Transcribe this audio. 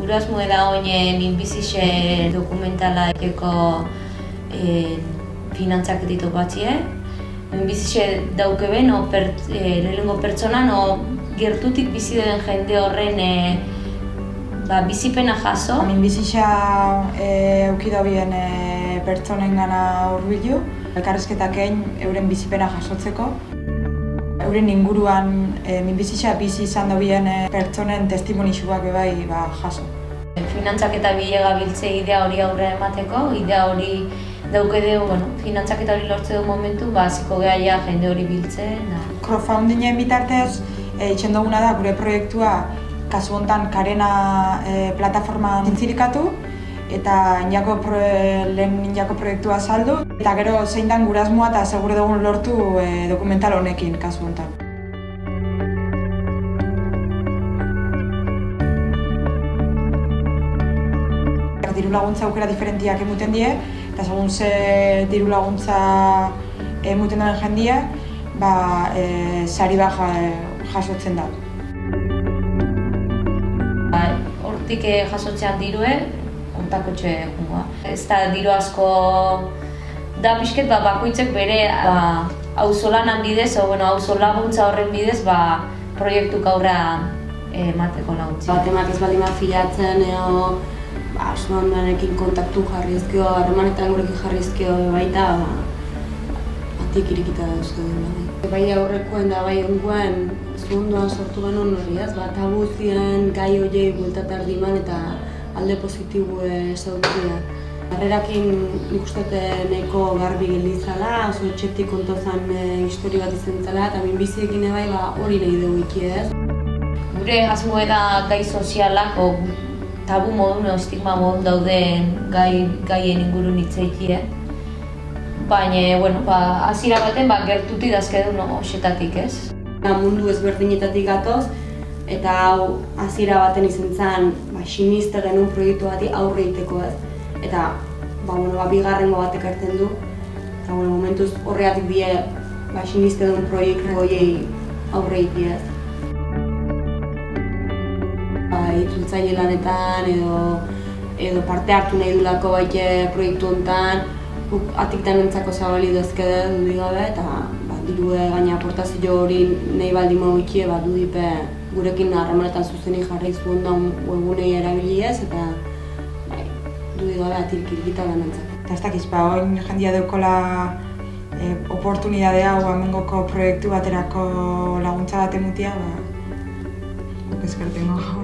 Gurasmoe da oine minbizixe dokumentala egeko finantzak ditu batzie. Minbizixe daukebe, lehenengo pertsona, gertutik bizi den jende horren bizipena jaso. Minbizixa eukidabien pertsonen gana hurbilu, elkarrizketak egin euren bizipena jasotzeko. Euren inguruan minbizixa bizi izan dabien pertsonen testimonixuak bai jaso. Finantzak eta bilega biltze idea hori aurre emateko, idea hori daukideu, finantzak eta hori lortze du momentu, hasiko geha jende hori biltzen. Crowdfundingen bitartez, itxen duguna da gure proiektua kasu hontan Karena plataforman zintzirikatu eta lehen injako proiektua saldu eta gero zein dan gure asmoa eta segure dugun lortu dokumental honekin kasu hontan. Diru laguntza aukera diferentiak emuten die eta segun ze diru laguntza emuten duen jendia, sari bat jasotzen da. Hortik jasotzean dirue, kontako txe jungoa. Ez da diru asko da pixket bakoitzek bere auzolanan bidez, auzolaguntza horren bidez proiektuk aurra emateko laguntzi. Batemak ez baldin filatzen, suhandanekin kontaktu jarrizkio, harremanetan gurekin jarrizkio baita, batik irikita dauzko dut. Bai aurrekoen da bai ongoen, zuhunduan sortu genuen hori ez, tabu ziren gai horiei bueltatar diman eta alde positibo esautzia. Harrerakin nik uste nahiko garbi gelditzala, oso etxetik kontozan histori bat izan zela, eta minbiziekin bai hori nahi dugu iki ez. Gure asmoe da gai sozialak, tabu modun, estigma modun dauden gaien ingurun hitzeiki. Baina, hasiera baten gertutik dazkedun osetatik ez. Mundu ezberdinetatik gatoz, eta hau hasiera baten izan zen siniste genuen proiektu bati aurre egiteko ez. Eta bigarrengo batek hartzen du, eta momentuz horregatik die siniste duen proiektu horiei aurre egite ez. Itzultzaile lanetan edo parte hartu nahi dulako proiektu honetan, atiktan entzako zabali dazkede dudik gabe eta dirue gaina aportazio hori nahi baldin mauikie dudipe gurekin harremanetan zuzenik jarri zuen daun webgunei erabiliez eta dudik gabe atirkirikita benentzako. Eta ez dakiz, oin jendia deukola oportunidadea amengoko proiektu baterako laguntza bat emutia, eskertengo.